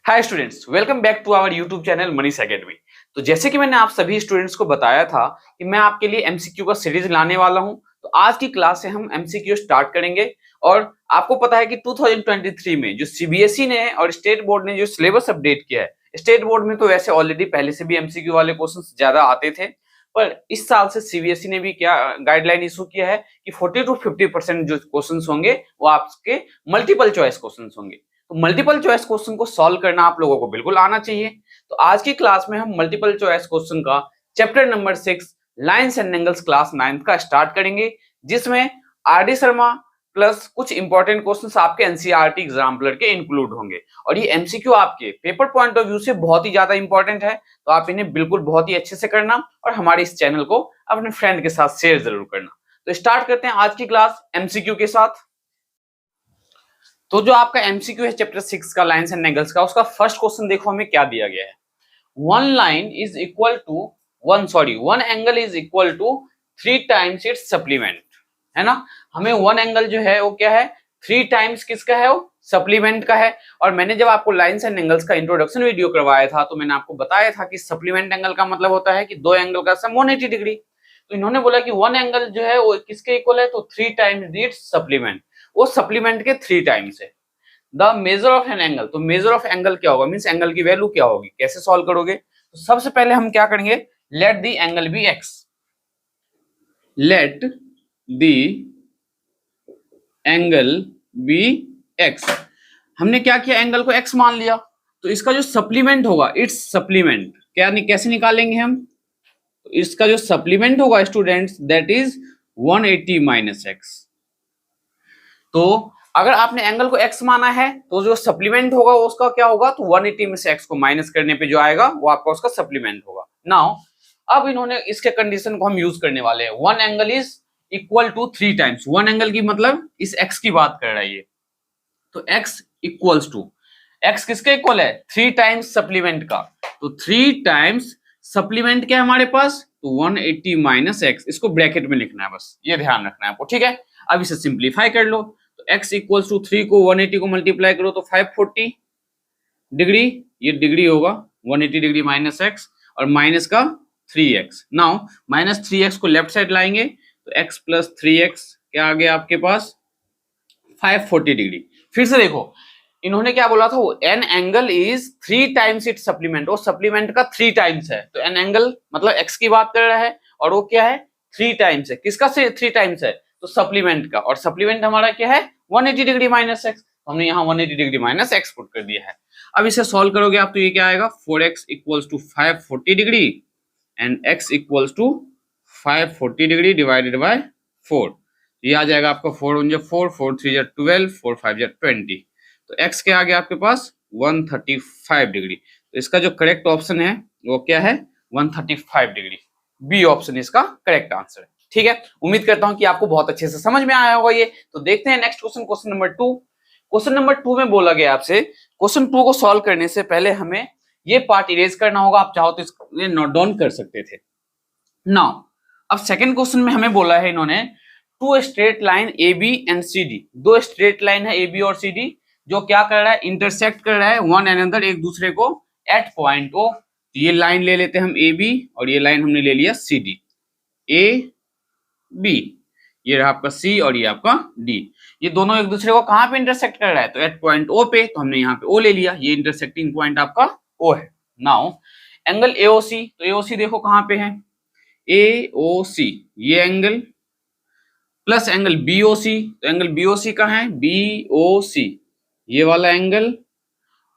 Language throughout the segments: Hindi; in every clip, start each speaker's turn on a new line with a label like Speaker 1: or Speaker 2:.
Speaker 1: Hi students, welcome back to our YouTube channel Manish Academy. तो जैसे कि मैंने आप सभी स्टूडेंट्स को बताया था कि मैं आपके लिए एमसीक्यू का सीरीज लाने वाला हूं, तो आज की क्लास से हम एमसीक्यू स्टार्ट करेंगे। और आपको पता है कि 2023 में जो सीबीएसई ने और स्टेट बोर्ड ने जो सिलेबस अपडेट किया है, स्टेट बोर्ड में तो वैसे ऑलरेडी पहले से भी एमसीक्यू वाले क्वेश्चन ज्यादा आते थे, पर इस साल से सीबीएसई ने भी क्या गाइडलाइन इशू किया है कि 40 to 50% जो क्वेश्चन होंगे वो आपके मल्टीपल चॉइस क्वेश्चन होंगे। तो मल्टीपल चॉइस क्वेश्चन को सॉल्व करना आप लोगों को बिल्कुल आना चाहिए। तो आज की क्लास में हम मल्टीपल चॉइस क्वेश्चन का chapter number 6 lines and angles class 9th का स्टार्ट करेंगे, जिसमें आरडी शर्मा प्लस कुछ इंपॉर्टेंट क्वेश्चंस आपके एनसीईआरटी एग्जाम्पलर के इंक्लूड होंगे। और ये एमसीक्यू आपके पेपर पॉइंट ऑफ व्यू से बहुत ही ज्यादा इंपॉर्टेंट है, तो आप इन्हें बिल्कुल बहुत ही अच्छे से करना और हमारे इस चैनल को अपने फ्रेंड के साथ शेयर जरूर करना। तो स्टार्ट करते हैं आज की क्लास एमसीक्यू के साथ। तो जो आपका एमसीक्यू है चैप्टर 6 का लाइन्स एंड एंगल्स का, उसका फर्स्ट क्वेश्चन देखो हमें क्या दिया गया है। One angle is equal to 3 times its supplement, है ना। हमें वन एंगल जो है वो क्या है, 3 टाइम्स किसका है, वो सप्लीमेंट का है। और मैंने जब आपको लाइन्स एंड एंगल्स का इंट्रोडक्शन वीडियो करवाया था तो मैंने आपको बताया था कि सप्लीमेंट एंगल का मतलब होता है कि दो एंगल का सम 180 डिग्री। तो इन्होंने बोला कि वन एंगल जो है वो किसके इक्वल है, तो 3 टाइम्स इट्स सप्लीमेंट, वो सप्लीमेंट के 3 टाइम्स है। The measure of an angle, तो मेजर ऑफ एंगल क्या होगा, मींस एंगल की वैल्यू क्या होगी, कैसे सॉल्व करोगे। तो सबसे पहले हम क्या करेंगे, let the angle be x, let the angle be x. हमने क्या किया, एंगल को एक्स मान लिया, तो इसका जो सप्लीमेंट होगा, इट्स सप्लीमेंट क्या कैसे निकालेंगे हम, तो इसका जो सप्लीमेंट होगा students that is 180 minus x. तो अगर आपने एंगल को x माना है तो जो सप्लीमेंट होगा उसका क्या होगा, तो 180 में से x को माइनस करने पे जो आएगा वो आपका उसका सप्लीमेंट होगा। नाउ अब इन्होंने इसके कंडीशन को हम यूज करने वाले हैं, one angle is equal to 3 times. One angle की मतलब इस x की बात कर रहा है ये, तो x इक्वल्स टू, x किसके इक्वल है, 3 टाइम्स सप्लीमेंट का। तो 3 टाइम्स सप्लीमेंट क्या है हमारे पास, तो 180 माइनस एक्स, इसको ब्रैकेट में लिखना है, बस ये ध्यान रखना है आपको, ठीक है। अब इसे सिंप्लीफाई कर लो, तो x इक्वल्स टू 3 को 180 को मल्टीप्लाई करो तो 540 डिग्री, ये डिग्री होगा 180 डिग्री माइनस एक्स और माइनस का 3x। नाउ माइनस 3x को लेफ्ट साइड लाएंगे तो x प्लस 3x क्या आ गया आपके पास 540 डिग्री। फिर से देखो इन्होंने क्या बोला था, वो an angle is 3 times it supplement, वो सप्लीमेंट का 3 टाइम्स है। तो एन एंगल मतलब x की बात कर रहा है और वो क्या है 3 टाइम्स है, किसका से 3 टाइम्स है, तो सप्लीमेंट का। और सप्लीमेंट हमारा क्या है 180 डिग्री माइनस एक्स, हमने यहाँ 180 डिग्री माइनस एक्स पुट कर दिया है। अब इसे सॉल्व करोगे आप तो ये क्या आएगा, 4x equals to 540 degree and x equals to 540 degree divided by 4। ये आ जाएगा आपका 4 1 4, 4 3 12, 4 5 20। तो x क्या आ गया आपके पास 135 डिग्री। तो इसका जो करेक्ट ऑप्शन है वो क्या है 135 डिग्री, बी ऑप्शन इसका करेक्ट आंसर है, ठीक है। उम्मीद करता हूं कि आपको बहुत अच्छे से समझ में आया होगा ये। तो देखते हैं next question, question number 2। Question number 2 में बोला गया आपसे, क्वेश्चन 2 को सॉल्व करने से पहले हमें ये पार्ट इरेज करना होगा, आप चाहो तो इसको नोट डाउन कर सकते थे। नाउ अब सेकंड क्वेश्चन में हमें बोला है इन्होंने two straight line A B and C D, दो स्ट्रेट लाइन है ए बी और सी डी जो क्या कर रहा है, इंटरसेक्ट कर रहा है वन अनदर, एक दूसरे को एट पॉइंट ओ। ये लाइन ले लेते हैं हम ए बी और ये लाइन हमने ले लिया सी डी, ए बी, ये रहा आपका सी और ये आपका डी। ये दोनों एक दूसरे को कहां पे इंटरसेक्ट कर रहा है, तो एट पॉइंट ओ पे, तो हमने यहाँ पे ओ ले लिया, ये इंटरसेक्टिंग पॉइंट आपका ओ है। नाउ एंगल एओसी, तो एओसी देखो कहां पे है, एओसी ये एंगल प्लस एंगल बीओसी, तो एंगल बीओसी कहां है, बीओसी ये वाला एंगल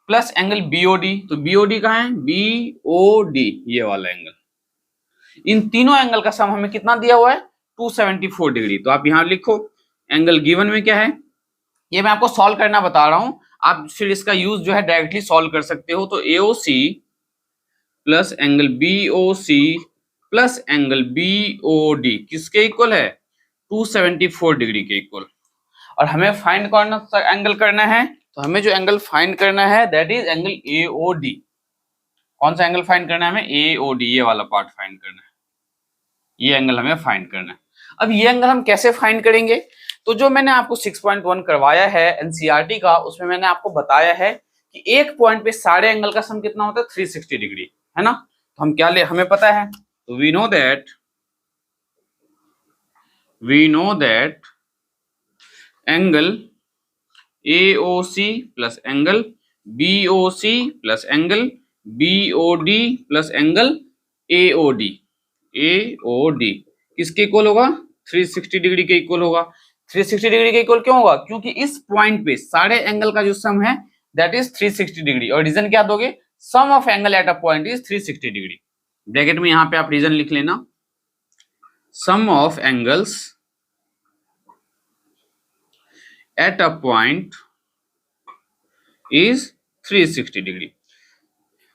Speaker 1: प्लस एंगल बीओडी, तो बीओडी कहां है, बीओडी ये वाला एंगल। इन तीनों एंगल का सम हमें कितना दिया हुआ है 274 डिग्री। तो आप यहां लिखो एंगल गिवन में क्या है, ये मैं आपको सॉल्व करना बता रहा हूं, आप फिर इसका यूज जो है डायरेक्टली सॉल्व कर सकते हो। तो AOC plus angle BOC plus angle BOD किसके इक्वल है 274 डिग्री के इक्वल। और हमें फाइंड कौन सा एंगल करना है, तो हमें जो एंगल फाइंड करना है दैट इज एंगल एओडी। कौन सा एंगल फाइंड करना है हमें, एओडी ये वाला पार्ट फाइंड करना है, ये एंगल हमें फाइंड करना है। अब ये एंगल हम कैसे फाइंड करेंगे, तो जो मैंने आपको 6.1 करवाया है एनसीईआरटी का, उसमें मैंने आपको बताया है कि एक पॉइंट पे सारे एंगल का सम कितना होता है 360 डिग्री, है ना। तो हम क्या ले, हमें पता है, तो we know that angle AOC plus angle BOC plus angle BOD plus angle AOD किसके इक्वल होगा, 360 डिग्री के इक्वल होगा। 360 डिग्री के इक्वल क्यों होगा, क्योंकि इस पॉइंट पे सारे एंगल का जो सम है दैट इज 360 डिग्री। और रीजन क्या दोगे, sum of angle at a point is 360 degree. Bracket में यहां पे आप रीजन लिख लेना, sum of angles at a point is 360 degree.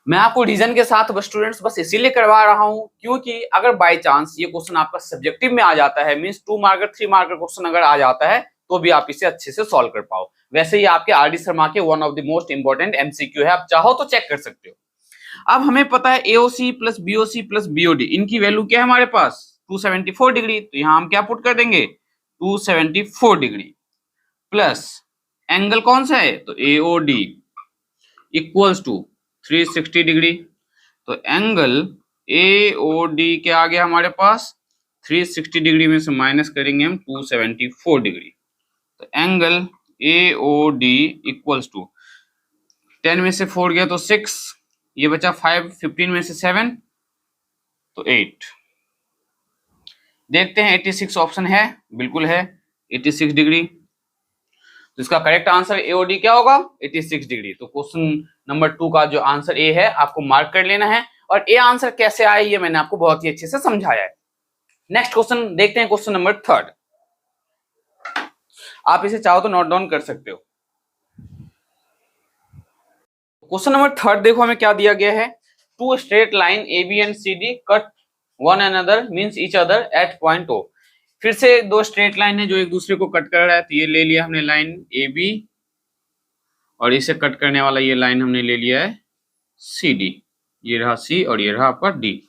Speaker 1: मैं आपको रीजन के साथ बस स्टूडेंट्स बस इसीलिए करवा रहा हूं क्योंकि अगर बाय चांस ये क्वेश्चन आपका सब्जेक्टिव में आ जाता है, मींस 2 मार्कर 3 मार्कर क्वेश्चन अगर आ जाता है तो भी आप इसे अच्छे से सॉल्व कर पाओ। वैसे ही आपके आर डी शर्मा के one of the most important MCQ है, आप चाहो तो चेक कर सकते हो। अब हमें पता है AOC plus BOC plus BOD, इनकी वैल्यू क्या है हमारे पास 274 डिग्री। तो यहां हम क्या पुट कर देंगे 274 डिग्री प्लस एंगल कौन सा है, तो एओडी इक्वल्स टू 360 डिग्री। तो एंगल एओडी क्या आ गया हमारे पास, 360 डिग्री में से माइनस करेंगे हम 274 डिग्री। तो एंगल एओडी इक्वल्स टू 10 में से 4 गया तो 6, ये बचा 5, 15 में से 7 तो 8। देखते हैं 86 ऑप्शन है, बिल्कुल है 86 डिग्री। तो इसका करेक्ट आंसर एओडी क्या होगा 86 डिग्री। तो क्वेश्चन नंबर 2 का जो आंसर ए है आपको मार्क कर लेना है। और ए आंसर कैसे आया ये मैंने आपको बहुत ही अच्छे से समझाया है। नेक्स्ट क्वेश्चन देखते हैं, क्वेश्चन नंबर 3। आप इसे चाहो तो नोट डाउन कर सकते हो। क्वेश्चन नंबर 3 देखो हमें क्या दिया गया है, 2 straight line A B and C D cut one another means each other at point O. फिर से 2 स्ट्रेट लाइन है जो एक दूसरे को कट कर रहा है। तो ये ले लिया हमने लाइन ए बी और इसे कट करने वाला ये लाइन हमने ले लिया है सी डी। ये रहा सी और ये रहा आपका D.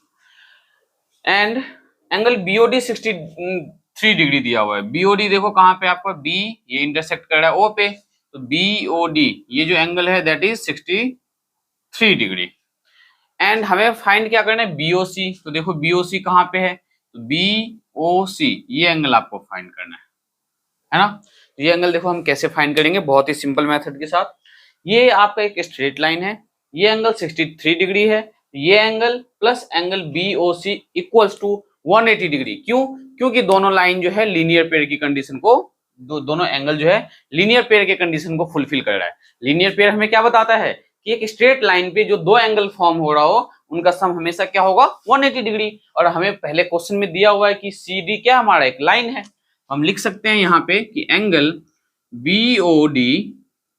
Speaker 1: And angle BOD 63 degree दिया हुआ है। बीओडी देखो कहां पे आपका बी, ये इंटरसेक्ट कर रहा है ओ पे, तो बीओडी ये जो एंगल है दैट इज 63 डिग्री। एंड हमें फाइंड क्या करना है बीओसी। तो देखो बीओसी कहां पे है, तो बीओसी ये एंगल आपको फाइंड करना है ना। तो ये एंगल देखो हम कैसे फाइंड करेंगे, बहुत ही सिंपल मेथड के साथ। ये आपका एक स्ट्रेट लाइन है, ये एंगल 63 डिग्री है, ये angle plus angle BOC equals to 180 degree. क्यों, क्योंकि दोनों लाइन जो है लीनियर पेयर की कंडीशन को, दोनों एंगल जो है लीनियर पेयर के कंडीशन को फुलफिल कर रहा है। लीनियर पेयर हमें क्या बताता है कि एक स्ट्रेट लाइन पे जो 2 एंगल फॉर्म हो रहा हो उनका सम हमेशा क्या होगा 180 डिग्री। और हमें पहले क्वेश्चन में दिया हुआ है कि सी डी क्या हमारा एक लाइन है। हम लिख सकते हैं यहाँ पे कि angle BOD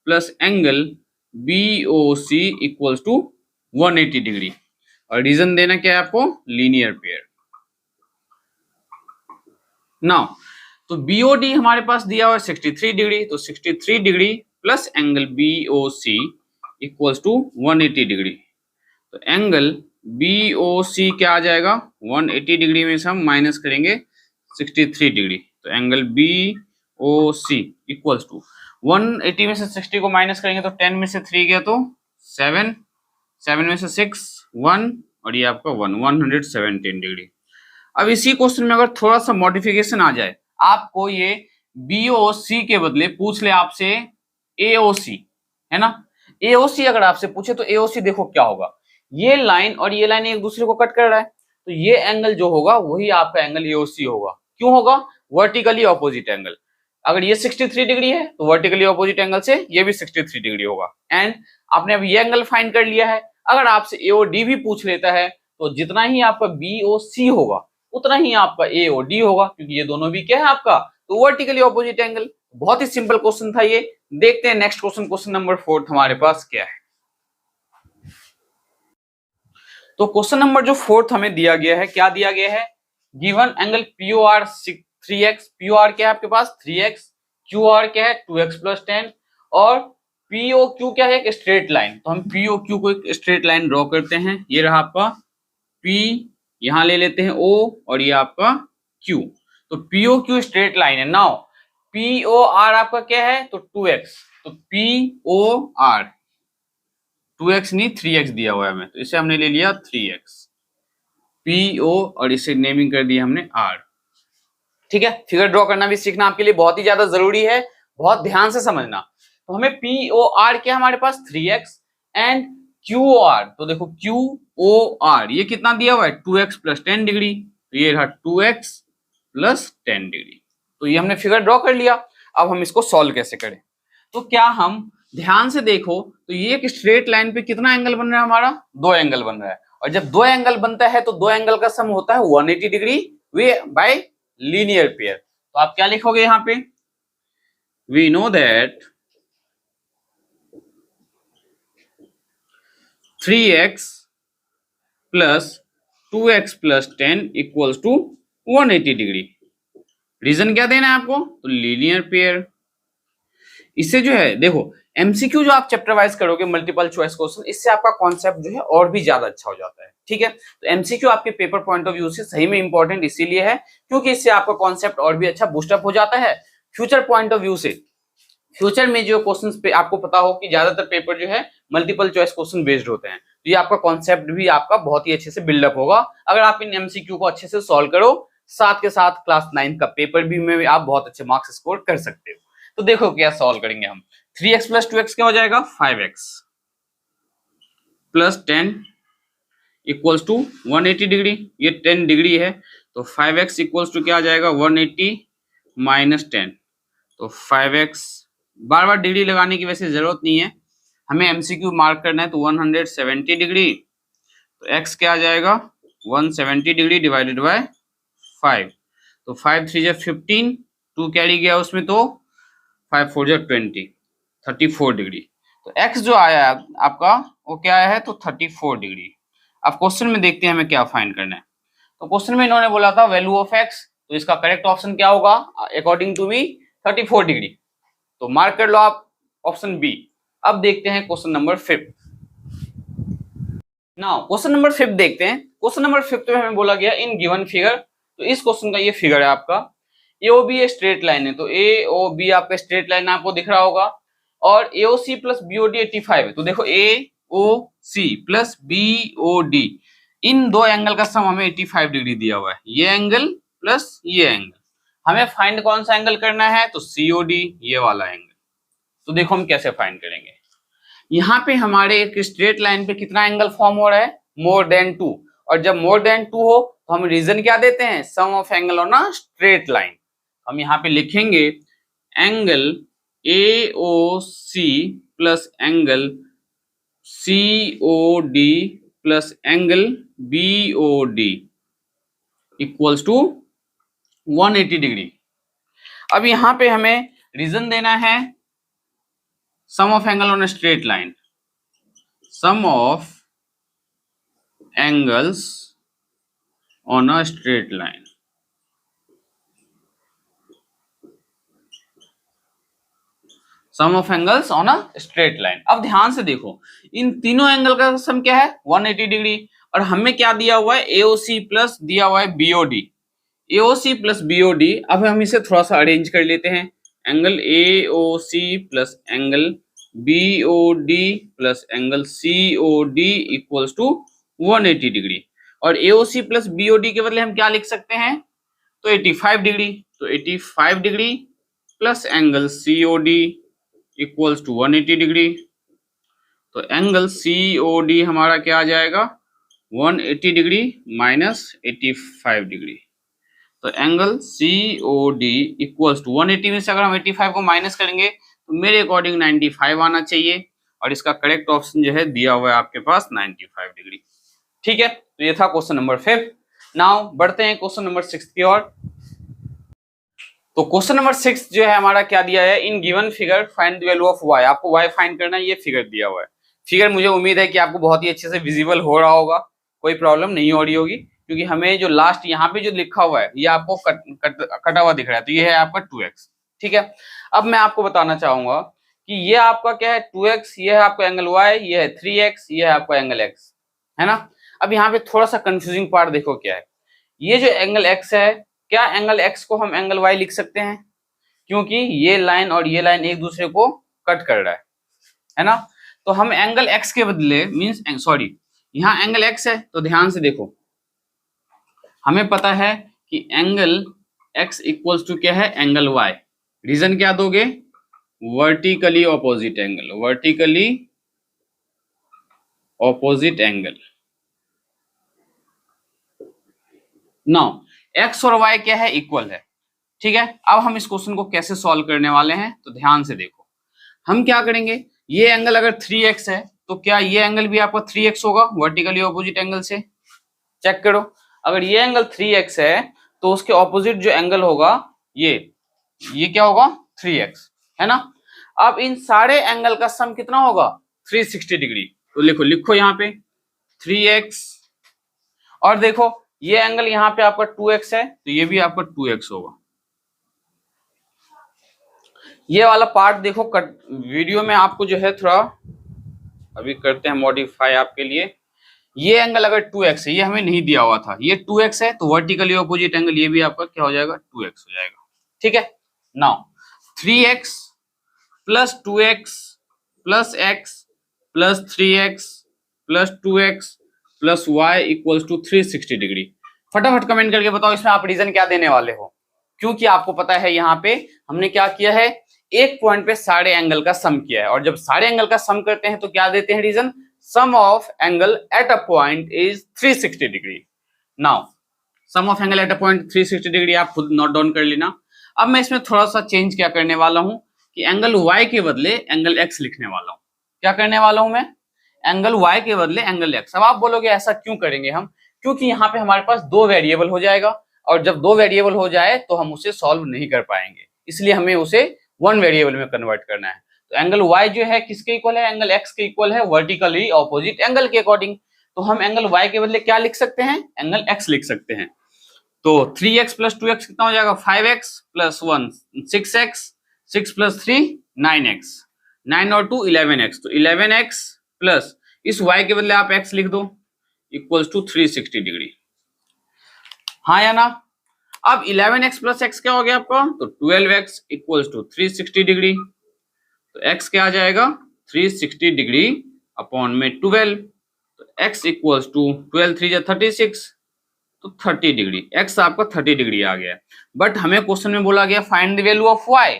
Speaker 1: plus angle BOC equals to 180 degree. और रीजन देना क्या है आपको, लीनियर पेयर। नाउ तो बीओडी हमारे पास दिया हुआ है 63 डिग्री, तो 63 degree plus angle BOC equals to 180 degree. तो एंगल बीओसी क्या आ जाएगा 180 डिग्री में से हम माइनस करेंगे 63 डिग्री। तो एंगल बीओसी इक्वल्स टू 180 में से 60 को माइनस करेंगे तो 10 में से 3 गया तो 7, 7 में से 6 1 और ये आपका 117 डिग्री। अब इसी क्वेश्चन में अगर थोड़ा सा मॉडिफिकेशन आ जाए, आपको ये बीओसी के बदले पूछ ले आपसे एओसी, है ना। एओसी अगर आपसे पूछे तो एओसी देखो क्या होगा, ये लाइन और ये लाइन एक दूसरे को कट कर रहा है, तो ये एंगल जो होगा वही आपका एंगल एओसी होगा। क्यों होगा, वर्टिकली ऑपोजिट एंगल। अगर ये 63 डिग्री है तो वर्टिकली ऑपोजिट एंगल से ये भी 63 डिग्री होगा। एंड आपने अब ये एंगल फाइंड कर लिया है। अगर आपसे एओडी भी पूछ लेता है तो जितना ही आपका बीओसी होगा उतना ही आपका एओडी होगा, क्योंकि ये दोनों भी क्या है आपका तो वर्टिकली ऑपोजिट एंगल। बहुत ही सिंपल क्वेश्चन था ये। देखते हैं नेक्स्ट क्वेश्चन, क्वेश्चन नंबर 4 हमारे पास क्या है। तो क्वेश्चन नंबर जो 4 हमें दिया गया है, क्या दिया गया है, गिवन एंगल पीओआर 3x, पीओआर क्या है आपके पास 3x, क्यूआर क्या है 2x प्लस 10 और पीओक्यू क्या है एक स्ट्रेट लाइन। तो हम पीओक्यू को एक स्ट्रेट लाइन ड्रॉ करते हैं। ये रहा आपका पी, यहां ले लेते हैं ओ और ये आपका क्यू। तो पीओक्यू स्ट्रेट लाइन है। नाउ पीओआर आपका क्या है तो 2x, तो पीओआर 2x नहीं 3x दिया हुआ है हमें, तो इसे हमने ले लिया 3x PO और इसे नेमिंग कर दिया हमने R। ठीक है, फिगर ड्रॉ करना भी सीखना आपके लिए बहुत ही ज्यादा जरूरी है, बहुत ध्यान से समझना। तो हमें POR क्या हमारे पास 3x एंड QOR, तो देखो QOR ये कितना दिया हुआ है 2x प्लस 10 डिग्री, तो ये रहा 2x प्लस 10 डिग्री। तो ये हमने फिगर ड्रॉ कर लिया। अब हम इसको सॉल्व कैसे करें, तो क्या हम ध्यान से देखो तो ये एक स्ट्रेट लाइन पे कितना एंगल बन रहा है हमारा, 2 एंगल बन रहा है, और जब 2 एंगल बनता है तो 2 एंगल का सम होता है 180 डिग्री वे बाय लीनियर पेयर। तो आप क्या लिखोगे यहां पे, we know that 3x plus 2x plus 10 equals to 180 degree. Reason क्या देना है आपको, तो लीनियर पेयर। इससे जो है देखो एमसीक्यू जो आप चैप्टर वाइज करोगे मल्टीपल चॉइस क्वेश्चन, इससे आपका कॉन्सेप्ट जो है और भी ज्यादा अच्छा हो जाता है। ठीक है, तो एमसीक्यू आपके पेपर पॉइंट ऑफ व्यू से सही में इंपॉर्टेंट इसीलिए है क्योंकि इससे आपका कॉन्सेप्ट और भी अच्छा बूस्टअप हो जाता है। फ्यूचर पॉइंट ऑफ व्यू से फ्यूचर में जो क्वेश्चंस पे आपको पता हो कि ज्यादातर पेपर जो है मल्टीपल चॉइस क्वेश्चन बेस्ड होते हैं, तो ये आपका कॉन्सेप्ट भी आपका बहुत ही अच्छे से बिल्डअप होगा अगर आप इन एमसीक्यू को अच्छे से सॉल्व करो। साथ के साथ क्लास 9 का पेपर भी में भी आप बहुत अच्छे मार्क्स स्कोर कर सकते हो। तो देखो क्या सॉल्व करेंगे हम, 3x प्लस 2x क्या हो जाएगा 5x plus 10 equals to 180 degree, ये 10 डिग्री है तो 5x इक्वल्स टू क्या आ जाएगा 180 माइनस 10, तो 5x बार बार डिग्री लगाने की वैसे जरूरत नहीं है, हमें एमसीक्यू मार्क करना है तो 170 डिग्री, तो x क्या आ जाएगा 170 डिग्री डिवाइडेड बाय 5, तो 5 3 15, 2 कैरी गया उसमें तो 5 4 20, 34 डिग्री। तो x जो आया है आपका वो क्या आया है तो 34 डिग्री। अब क्वेश्चन में देखते हैं हमें क्या फाइंड करना है। तो क्वेश्चन में इन्होंने बोला था वैल्यू ऑफ x, तो इसका करेक्ट ऑप्शन क्या होगा अकॉर्डिंग टू मी 34 डिग्री, तो मार्क कर लो आप ऑप्शन बी। अब देखते हैं question number 5। Now question number 5 देखते हैं। क्वेश्चन नंबर 5 में हमें बोला गया इन गिवन फिगर, तो इस क्वेश्चन का ये फिगर है आपका, AOB स्ट्रेट लाइन है, तो AOB आपका स्ट्रेट लाइन आपको दिख रहा होगा और AOC प्लस BOD 85 है, तो देखो AOC प्लस BOD इन दो एंगल का सम हमें 85 डिग्री दिया हुआ है, ये एंगल प्लस ये एंगल। हमें फाइंड कौन सा एंगल करना है तो COD ये वाला एंगल। तो देखो हम कैसे फाइंड करेंगे, यहाँ पे हमारे एक स्ट्रेट लाइन पे कितना एंगल फॉर्म हो रहा है मोर देन 2, और जब मोर देन 2 हो तो हम रीजन क्या देते हैं sum of angle on a straight line. हम यहाँ पे लिखेंगे angle AOC plus angle COD plus angle BOD equals to 180 degree. अब यहाँ पे हमें रीजन देना है sum of angle on a straight line, sum of angles on a straight line. Sum of angles on a straight line. अब ध्यान से देखो इन तीनों एंगल का सम क्या है 180 डिग्री, और हमें क्या दिया हुआ है AOC प्लस दिया हुआ है BOD, AOC प्लस BOD। अब हम इसे थोड़ा सा अरेंज कर लेते हैं, angle AOC plus angle BOD plus angle COD equals to 180 degree, और AOC प्लस BOD के बदले हम क्या लिख सकते हैं तो 85 डिग्री, तो 85 degree plus angle COD equals to 180 degree, तो एंगल COD हमारा क्या आ जाएगा 180 डिग्री माइनस 85 डिग्री, तो एंगल COD इक्वल्स टू 180 में से अगर हम 85 को माइनस करेंगे तो मेरे अकॉर्डिंग 95 आना चाहिए, और इसका करेक्ट ऑप्शन जो है दिया हुआ है आपके पास 95 डिग्री। ठीक है, तो ये था क्वेश्चन नंबर 5। नाउ बढ़ते हैं क्वेश्चन नंबर 6 की ओर। तो क्वेश्चन नंबर 6 जो है हमारा क्या दिया है in given figure find the value of y, आपको y फाइंड करना है, ये फिगर दिया हुआ है। फिगर मुझे उम्मीद है कि आपको बहुत ही अच्छे से विजिबल हो रहा होगा, कोई प्रॉब्लम नहीं हो रही होगी, क्योंकि हमें जो लास्ट यहाँ पे जो लिखा हुआ है ये आपको कटा हुआ दिख रहा है, तो ये है आपका 2x। ठीक है, अब मैं आपको बताना चाहूंगा कि ये आपका क्या है 2x, ये है आपका एंगल y, ये है 3x, ये है आपका एंगल x, है ना। अब यहाँ पे थोड़ा सा कंफ्यूजिंग पार्ट देखो क्या है, ये जो एंगल x है, क्या एंगल x को हम एंगल y लिख सकते हैं, क्योंकि ये लाइन और ये लाइन एक दूसरे को कट कर रहा है ना। तो हम एंगल x के बदले मींस सॉरी यहाँ एंगल x है, तो ध्यान से देखो हमें पता है कि एंगल x इक्वल्स टू क्या है, एंगल y। रीजन क्या दोगे, vertically opposite angle, vertically opposite angle. Now x और y क्या है, इक्वल है। ठीक है, अब हम इस क्वेश्चन को कैसे सॉल्व करने वाले हैं, तो ध्यान से देखो हम क्या करेंगे, ये एंगल अगर 3x है तो क्या ये एंगल भी आपका 3x होगा, वर्टिकली ऑपोजिट एंगल से चेक करो। अगर ये एंगल 3x है तो उसके ऑपोजिट जो एंगल होगा ये क्या होगा, 3x, है ना। अब इन सारे एंगल का सम कितना होगा, 360 डिग्री। तो लिखो यहाँ पे 3x, और देखो ये एंगल यहाँ पे आपका 2x है तो ये भी आपका 2x होगा। ये वाला पार्ट देखो वीडियो में आपको जो है थोड़ा अभी करते हैं मॉडिफाई आपके लिए। ये एंगल अगर 2x है, ये हमें नहीं दिया हुआ था, ये 2x है तो वर्टिकली ऑपोजिट एंगल ये भी आपका क्या हो जाएगा, 2x हो जाएगा। ठीक है, now 3x plus 2x plus x plus 3x plus 2x plus y equals to 360 degree. फटाफट कमेंट करके बताओ इसमें आप रीजन क्या देने वाले हो, क्योंकि आपको पता है यहाँ पे हमने क्या किया है, एक पॉइंट पे सारे एंगल का सम किया है, और जब सारे एंगल का सम करते हैं तो क्या देते हैं reason, sum of angle at a point is 360 degree. Now sum of angle at a point 360 degree आप खुद नोट डाउन कर लेना। अब मैं इसमें थोड़ा सा चेंज क्या करने वाला हूं कि एंगल y के बदले एंगल x लिखने वाला हूं। क्या करने वाला हूं मैं, एंगल y के बदले एंगल x। अब आप बोलोगे ऐसा क्यों करेंगे हम, क्योंकि यहाँ पे हमारे पास दो वेरिएबल हो जाएगा, और जब दो वेरिएबल हो जाए तो हम उसे सॉल्व नहीं कर पाएंगे, इसलिए हमें उसे वन वेरिएबल में कन्वर्ट करना है। तो एंगल y जो है किसके इक्वल है, एंगल x के इक्वल है, वर्टिकली ऑपोजिट एंगल के अकॉर्डिंग। तो हम एंगल y के बदले क्या लिख सकते हैं, एंगल x लिख सकते हैं। तो 3x प्लस 2x कितना हो जाएगा, 5x plus 1 6x, 6 plus 3 9x, 9 और 2 11x, तो 11x प्लस इस y के बदले आप x लिख दो इक्वल्स टू 360 डिग्री, हाँ या ना। अब 11x प्लस x क्या हो गया आपका, तो 12x इक्वल्स टू 360 डिग्री। तो x क्या आ जाएगा, 360 डिग्री अपॉन में 12, तो x इक्वल्स टू 12 3 36, तो 30 डिग्री, x आपका 30 डिग्री आ गया। बट हमें क्वेश्चन में बोला गया find the value of y,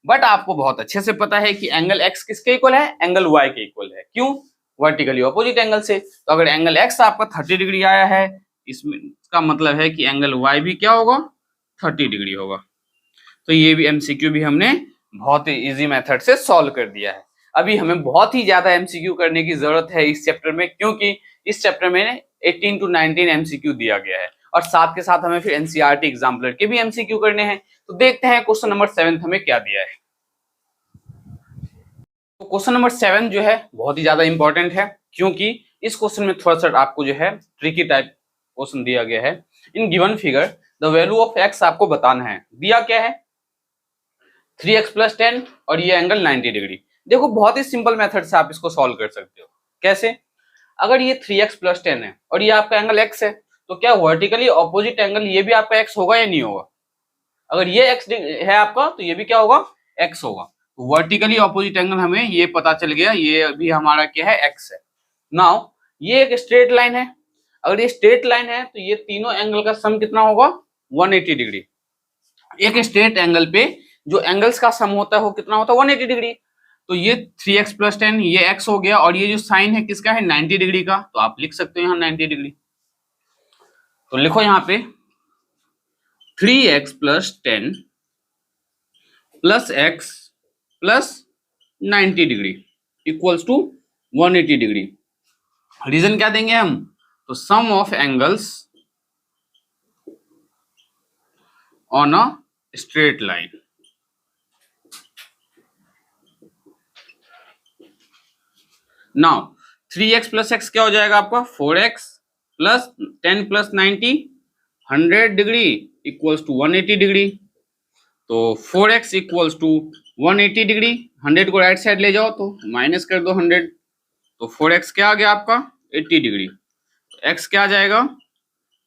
Speaker 1: but आपको बहुत अच्छे से पता है कि एंगल x किसके इक्वल है, एंगल y के इक्वल है। क्यों, वर्टिकली ऑपोजिट एंगल से। तो अगर एंगल x आपका 30 डिग्री आया है, इसमें इसका मतलब है कि एंगल y भी क्या होगा, 30 डिग्री होगा। तो ये भी एमसीक्यू भी हमने बहुत ही इजी मेथड से सॉल्व कर दिया है। अभी हमें बहुत ही ज्यादा एमसीक्यू करने की जरूरत है इस चैप्टर में, क्योंकि इस चैप्टर में 18 to 19 एमसीक्यू दिया गया है, और साथ के साथ हमें फिर एनसीईआरटी एग्जाम्पलर के भी एमसीक्यू करने हैं। तो देखते हैं क्वेश्चन नंबर 7 हमें क्या दिया है। तो क्वेश्चन नंबर 7 जो है बहुत ही ज्यादा इंपॉर्टेंट है, क्योंकि इस क्वेश्चन में थोड़ा सा आपको जो है ट्रिकी टाइप क्वेश्चन दिया गया है। In given figure the value of x आपको बताना है। दिया क्या है, 3x प्लस 10 और ये एंगल 90 डिग्री। देखो बहुत ही सिंपल मेथड से आप इसको सॉल्व कर सकते हो। कैसे, अगर ये 3x प्लस 10 है और ये आपका एंगल x है, तो क्या वर्टिकली ऑपोजिट एंगल ये भी आपका x होगा या नहीं होगा। अगर ये x है आपका तो ये भी क्या होगा, x होगा। तो वर्टिकली ऑपोजिट एंगल हमें ये पता चल गया, ये भी हमारा क्या है, x है। नाउ ये एक स्ट्रेट लाइन है, अगर ये स्ट्रेट लाइन है तो ये तीनों एंगल का सम कितना होगा, 180 डिग्री। एक स्ट्रेट एंगल पे जो एंगल्स का सम होता है वो कितना होता है, 180 डिग्री। तो ये 3x प्लस 10 ये x हो गया, और ये जो साइन है किसका है, 90 डिग्री का। तो आप लिख सकते हो यहाँ 90 डिग्री। तो लिखो यहाँ पे 3x plus 10 plus x plus 90 degree equals to 180 degree. Reason क्या देंगे हम, तो sum of angles on a straight line. Now 3x plus x क्या हो जाएगा आपका, 4x plus 10 plus 90 100 degree equals to 180 degree. तो 4x इक्वल्स टू 180 डिग्री, 100 को राइट साइड ले जाओ तो माइनस कर दो 100, तो 4x क्या आ गया आपका, 80 डिग्री। तो x क्या आ जाएगा,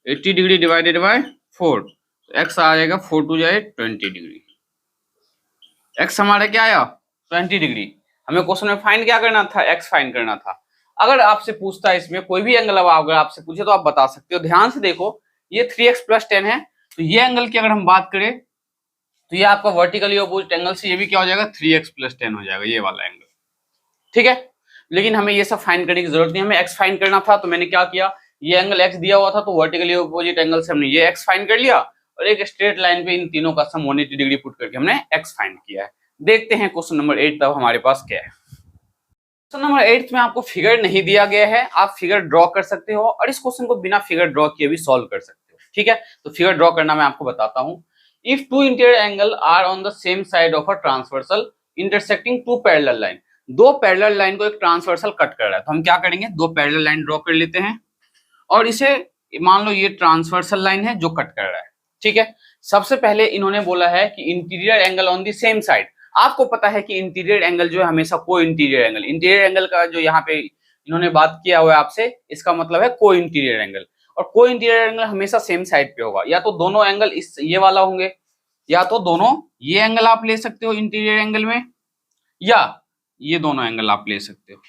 Speaker 1: 80 डिग्री डिवाइडेड बाय 4, तो x आ जाएगा 4 टू जाए 20 डिग्री। x हमारा क्या आया, 20 डिग्री। हमें क्वेश्चन में फाइंड क्या करना था, एक्स फाइंड करना था। अगर आपसे पूछता है इसमें कोई भी एंगल, अगर आपसे पूछे तो आप बता सकते हो। ध्यान से देखो, ये 3x + 10 है, तो ये एंगल की अगर हम बात करें तो ये आपका वर्टिकली अपोजिट एंगल से ये भी क्या हो जाएगा, 3x + 10 हो जाएगा, ये वाला एंगल। ठीक है, लेकिन हमें ये सब फाइंड करने की जरूरत नहीं, हमें एक्स फाइंड करना था। तो मैंने क्या किया, ये एंगल एक्स दिया हुआ था तो वर्टिकली अपोजिट एंगल से हमने ये एक्स फाइंड कर लिया, और एक स्ट्रेट लाइन पे इन तीनों का सम 180 डिग्री पुट करके हमने एक्स फाइंड किया है। देखते हैं क्वेश्चन नंबर 8 तब हमारे पास क्या है। क्वेश्चन नंबर 8 में आपको फिगर नहीं दिया गया है, आप फिगर ड्रॉ कर सकते हो, और इस क्वेश्चन को बिना फिगर ड्रॉ किए भी सॉल्व कर सकते हो। ठीक है, तो फिगर ड्रॉ करना मैं आपको बताता हूँ। If two interior angle are on the same side of a transversal intersecting two parallel line, दो पैरेलल लाइन को एक ट्रांसवर्सल कट कर रहा है, तो हम क्या करेंगे, दो पैरेलल लाइन ड्रॉ कर लेते हैं, और इसे मान लो ये ट्रांसवर्सल लाइन है जो कट कर रहा है। ठीक है, सबसे पहले इन्होंने बोला है कि interior angle on the same side. आपको पता है कि इंटीरियर एंगल जो है हमेशा को इंटीरियर एंगल, इंटीरियर एंगल का जो यहाँ पे इन्होंने बात किया हुआ है आपसे, इसका मतलब है को इंटीरियर एंगल, और को इंटीरियर एंगल हमेशा सेम साइड पे होगा। या तो दोनों एंगल इस ये वाला होंगे, या तो दोनों ये एंगल आप ले सकते हो इंटीरियर एंगल में, या ये दोनों एंगल आप ले सकते हो।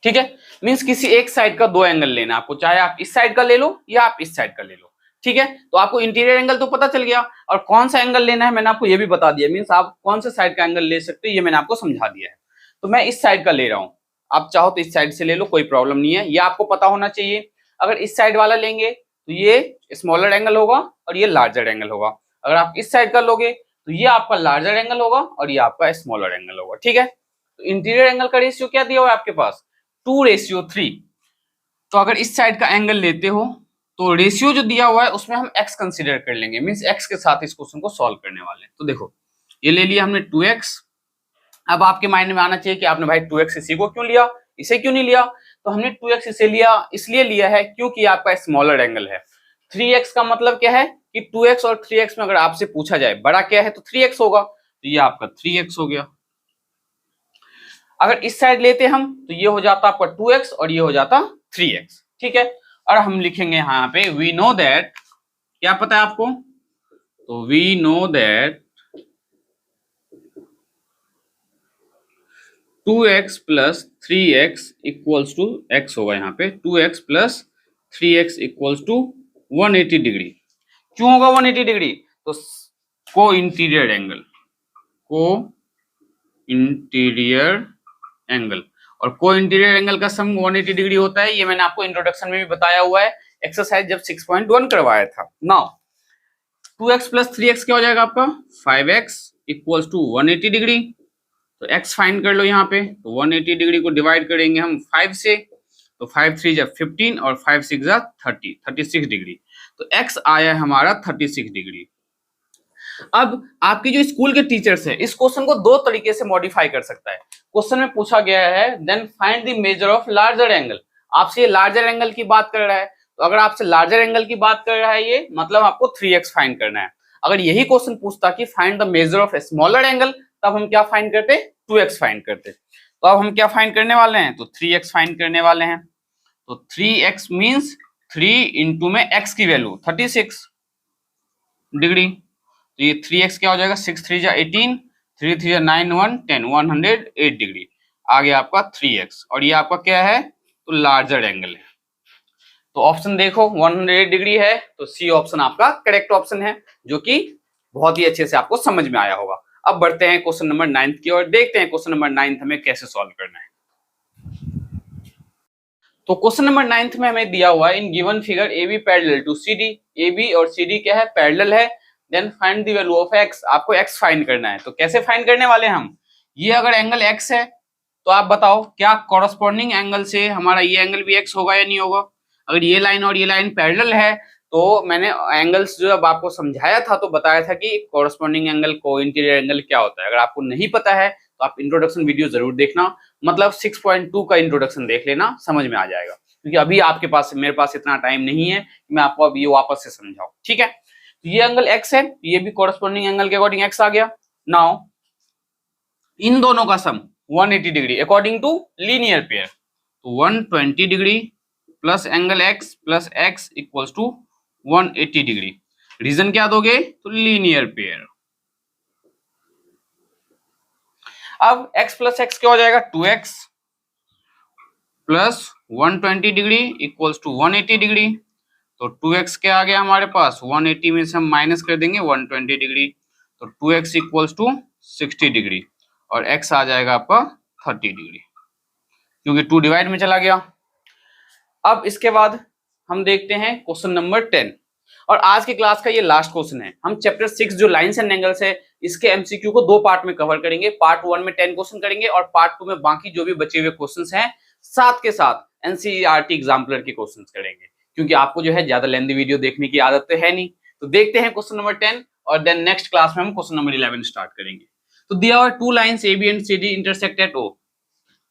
Speaker 1: ठीक है, मींस किसी एक साइड का दो एंगल लेना आपको, चाहे आप इस साइड का ले लो या आप इस साइड का ले लो। ठीक है, तो आपको इंटीरियर एंगल तो पता चल गया, और कौन सा एंगल लेना है मैंने आपको ये भी बता दिया, मींस आप कौन से साइड का एंगल ले सकते हो ये मैंने आपको समझा दिया है। तो मैं इस साइड का ले रहा हूं, आप चाहो तो इस साइड से ले लो, कोई प्रॉब्लम नहीं है, ये आपको पता होना चाहिए। अगर इस साइड वाला लेंगे तो ये स्मॉलर एंगल होगा और ये लार्जर एंगल होगा। अगर आप इस साइड का लोगे तो ये आपका लार्जर एंगल होगा और ये आपका स्मॉलर एंगल होगा। ठीक है, तो इंटीरियर एंगल का रेशियो क्या दिया हुआ है आपके पास, 2:3। तो अगर इस साइड का एंगल लेते हो तो रेशियो जो दिया हुआ है उसमें हम x कंसीडर कर लेंगे, मींस x के साथ इस क्वेश्चन को सॉल्व करने वाले हैं। तो देखो ये ले लिया हमने 2x। अब आपके माइंड में आना चाहिए कि आपने भाई 2x इसी को क्यों लिया, इसे क्यों नहीं लिया। तो हमने 2x इसे लिया, इसलिए लिया है क्योंकि आपका स्मॉलर एंगल है। 3x का मतलब क्या है कि 2x और 3x में अगर आपसे पूछा जाए बड़ा क्या है तो 3x होगा, तो ये आपका 3x हो गया। अगर इस साइड लेते हम तो ये हो जाता आपका 2x और ये हो जाता 3x। ठीक है, और हम लिखेंगे यहाँ पे वी नो दैट, क्या पता है आपको, तो we know that 2x + 3x = x होगा। यहाँ पे 2x + 3x = 180 डिग्री। क्यों होगा 180 डिग्री, तो को इंटीरियर एंगल, को इंटीरियर एंगल, और को इंटीरियर एंगल का सम 180 डिग्री होता है। ये मैंने आपको इंट्रोडक्शन में भी बताया हुआ है, एक्सरसाइज जब 6.1 करवाया था। नाउ 2x + 3x क्या हो जाएगा आपका, 5x = 180 डिग्री। तो x फाइंड कर लो यहाँ पे, तो 180 डिग्री को डिवाइड करेंगे हम 5 से, तो 5 3 जा 15 और 5 6 जा 30, 36 डिग्री। तो x आया है हमारा 36 डिग्री। अब आपके जो स्कूल के टीचर्स है इस क्वेश्चन को दो तरीके से मॉडिफाई कर सकता है। क्वेश्चन में पूछा गया है then find the measure of larger angle, आपसे ये लार्जर एंगल की बात कर रहा है, तो अगर आपसे लार्जर एंगल की बात कर रहा है ये मतलब आपको 3x फाइंड करना है। अगर यही क्वेश्चन पूछता कि find the measure of smaller angle, तब हम क्या फाइंड करते, 2x फाइंड करते। तो अब हम क्या फाइंड करने वाले हैं, तो 3x फाइंड करने वाले हैं। तो 3x मींस 3 इंटू में x की वैल्यू 36 डिग्री, तो ये 3x क्या हो जाएगा, 6 3 जा 18, 3 3 जा 9 1 10, 108 डिग्री आ गया आपका 3x, और ये आपका क्या है, तो लार्जर एंगल है। तो ऑप्शन देखो 108 डिग्री है, तो सी ऑप्शन आपका करेक्ट ऑप्शन है, जो कि बहुत ही अच्छे से आपको समझ में आया होगा। अब बढ़ते हैं क्वेश्चन नंबर 9 की ओर, देखते हैं क्वेश्चन नंबर 9 हमें कैसे सॉल्व करना है। तो क्वेश्चन नंबर 9 में हमें दिया हुआ है in given figure A B parallel to C D, A B और सी डी क्या है, पैरेलल है। Then find the value of x, आपको x फाइंड करना है। तो कैसे फाइंड करने वाले हम, ये अगर एंगल x है तो आप बताओ क्या कॉरस्पॉन्डिंग एंगल से हमारा ये एंगल भी x होगा या नहीं होगा। अगर ये लाइन और ये लाइन पैरेलल है तो मैंने एंगल्स जो अब आपको समझाया था तो बताया था कि कॉरस्पॉन्डिंग एंगल को इंटीरियर एंगल क्या होता है। अगर आपको नहीं पता है तो आप इंट्रोडक्शन वीडियो जरूर देखना, मतलब 6.2 का इंट्रोडक्शन देख लेना, समझ में आ जाएगा। क्योंकि अभी आपके पास, मेरे पास इतना टाइम नहीं है कि मैं आपको अब ये वापस से समझाऊं। ठीक है, तो ये एंगल x है, ये भी कॉरस्पॉन्डिंग एंगल के अकॉर्डिंग x आ गया। नाउ इन दोनों का sum 180 degree according to linear pair, तो 120 degree plus angle x plus x equals to 180 degree. Reason क्या दोगे, तो लीनियर पेयर। अब x प्लस एक्स क्या हो जाएगा, 2x plus 120 degree equals to 180 degree. तो 2x क्या आ गया हमारे पास, 180 में से हम माइनस कर देंगे 120 डिग्री, तो 2x इक्वल्स टू 60 डिग्री और x आ जाएगा आपका 30 डिग्री, क्योंकि 2 डिवाइड में चला गया। अब इसके बाद हम देखते हैं क्वेश्चन नंबर 10, और आज की क्लास का ये लास्ट क्वेश्चन है। हम चैप्टर 6 जो लाइन्स एंड एंगल्स है, इसके एमसीक्यू को 2 पार्ट में कवर करेंगे। पार्ट 1 में 10 क्वेश्चन करेंगे और पार्ट 2 में बाकी जो भी बचे हुए क्वेश्चंस हैं, साथ के साथ एनसीईआरटी एग्जाम्पलर के क्वेश्चंस करेंगे, क्योंकि आपको जो है ज्यादा लेंथी वीडियो देखने की आदत तो है नहीं। तो देखते हैं क्वेश्चन नंबर 10 और देन नेक्स्ट क्लास में हम क्वेश्चन नंबर 11 स्टार्ट करेंगे। तो दिया हुआ 2 lines A B and C D intersect at O.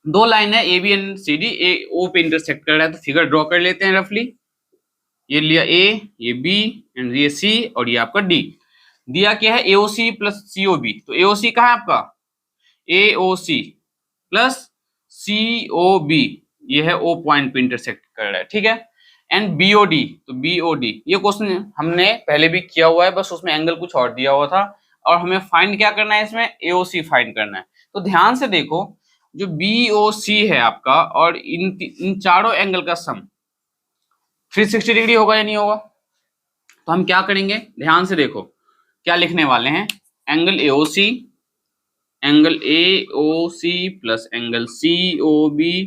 Speaker 1: 2 line है A B and C D, A O पे इंटरसेक्ट कर रहा है, तो फिगर ड्रॉ कर लेते हैं रफली। ये लिया ए, ये बी एंड ये सी और ये आपका डी। दिया क्या है, एओसी प्लस सीओबी। तो एओसी कहाँ है आपका, एओसी प्लस सीओबी, ये है ओ पॉइंट पे इंटरसेक्ट कर रहा है, ठीक है। एंड बीओडी, तो बीओडी ये क्वेश्चन हमने पहले भी किया हुआ है, बस उसमें एंगल कुछ और दिया हुआ था और हमें फाइंड क्या करना है, इसमें एओसी फाइंड करना है। तो ध्यान से देखो, जो बीओसी है आपका और इन चारों एंगल का सम 360 डिग्री होगा या नहीं होगा। तो हम क्या करेंगे, ध्यान से देखो क्या लिखने वाले हैं, angle AOC, angle AOC plus angle COB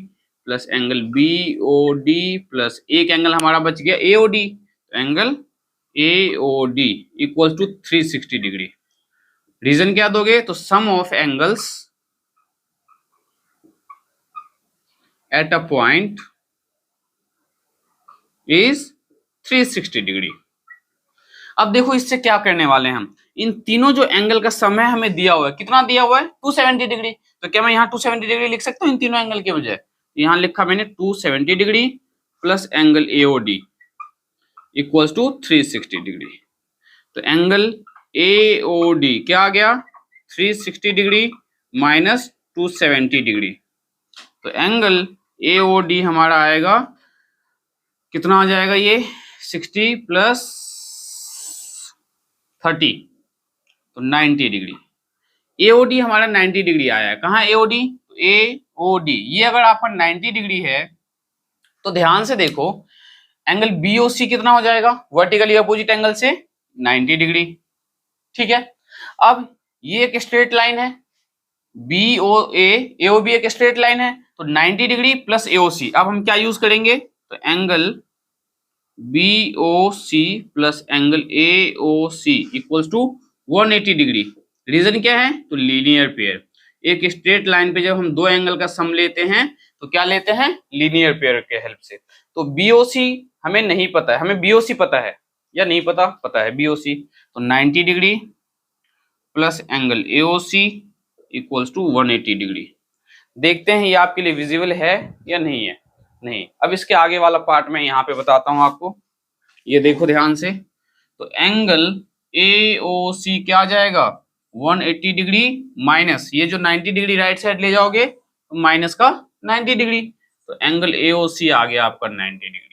Speaker 1: plus angle BOD plus एक एंगल हमारा बच गया एओडी, तो angle AOD equal to 360 degree. Reason क्या दोगे, तो sum of angles at a point is 360 degree. अब देखो इससे क्या करने वाले हैं हम, इन तीनों जो एंगल का समय हमें दिया हुआ है, कितना दिया हुआ है, 270 डिग्री। तो क्या मैं यहाँ 270 डिग्री लिख सकता हूँ इन तीनों एंगल के बजाय, यहाँ लिखा मैंने 270 degree plus angle AOD equals to 360 degree. तो एंगल एओडी क्या आ गया, 360 डिग्री माइनस 270 डिग्री। तो एंगल एओडी हमारा आएगा कितना आ जाएगा, ये 60 प्लस 30 तो 90 डिग्री। एओडी हमारा 90 डिग्री आया है। कहाँ एओडी, एओडी ये अगर आपका 90 डिग्री है तो ध्यान से देखो एंगल बीओसी कितना हो जाएगा, वर्टिकली अपोजिट एंगल से 90 डिग्री, ठीक है। अब ये एक स्ट्रेट लाइन है, बीओए एओबी एक स्ट्रेट लाइन है, तो 90 डिग्री प्लस एओसी। अब हम क्या यूज करेंगे, तो angle BOC plus angle AOC equals to 180 degree. Reason क्या है, तो लीनियर पेयर। एक स्ट्रेट लाइन पे जब हम 2 एंगल का सम लेते हैं तो क्या लेते हैं, लीनियर पेयर के हेल्प से। तो बीओसी हमें नहीं पता है, हमें बीओसी पता है या नहीं पता, पता है बीओसी। तो 90 degree plus angle AOC equals to 180 degree. देखते हैं ये आपके लिए विजिबल है या नहीं है, नहीं। अब इसके आगे वाला पार्ट मैं यहाँ पे बताता हूँ आपको, ये देखो ध्यान से। तो एंगल एओसी क्या आ जाएगा, 180 डिग्री माइनस ये जो 90 डिग्री राइट साइड ले जाओगे तो माइनस का 90 डिग्री, तो एंगल एओसी आ गया आपका 90 डिग्री।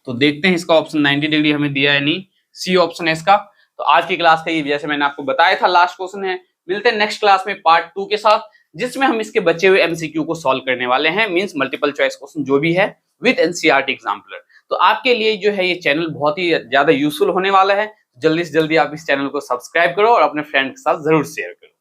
Speaker 1: तो देखते हैं इसका ऑप्शन 90 डिग्री हमें दिया है नहीं, सी ऑप्शन है इसका। तो आज की क्लास का ये जैसे मैंने आपको बताया था लास्ट क्वेश्चन है। मिलते हैं नेक्स्ट क्लास में पार्ट 2 के साथ, जिसमें हम इसके बचे हुए एमसीक्यू को सॉल्व करने वाले हैं, मींस मल्टीपल चॉइस क्वेश्चन जो भी है विद एनसीईआरटी एग्जाम्पलर। तो आपके लिए जो है ये चैनल बहुत ही ज्यादा यूजफुल होने वाला है। जल्दी से जल्दी आप इस चैनल को सब्सक्राइब करो और अपने फ्रेंड के साथ जरूर शेयर करो।